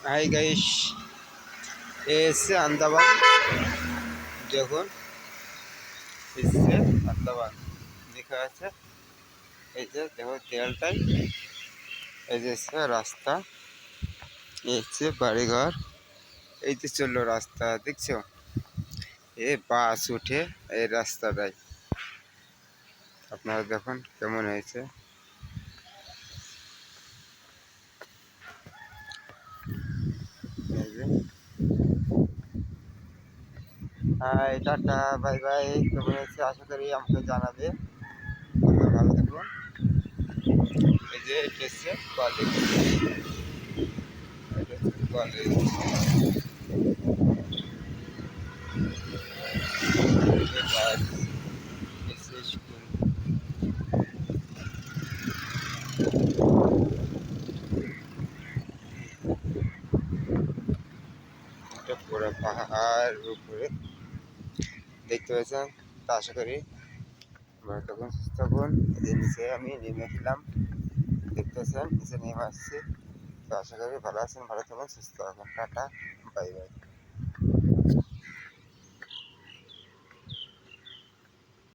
Hi guys, এ এসছে আন্দামান। দেখুন, এসছে আন্দামান লেখা আছে। এই যে দেখো দেয়ালটাই, এই যে এসছে রাস্তা, এসছে বাড়িঘর, এই যে চললো রাস্তা দেখছো। এ বাস উঠে এই রাস্তাটাই, আপনারা দেখুন কেমন হয়েছে। এই যে হাই টাটা বাই বাই, কেমন হয়েছে আশা করি আমাকে জানাবে। ভালো থাকুন। এই যে এটা হচ্ছে কলেজ, এটা হচ্ছে কলেজ, স্কুল। এটা পুরো পাহাড় উপরে দেখতে পাচ্ছেন। তা আশা করি ভালো থাকুন, সুস্থ থাকুন। এই নিচে আমি নেমেছিলাম, দেখতে পাচ্ছেন নিচে নেমে আসছি। তো আশা করি ভালো আছেন, ভালো থাকুন, সুস্থ থাকুন। Tata bye bye.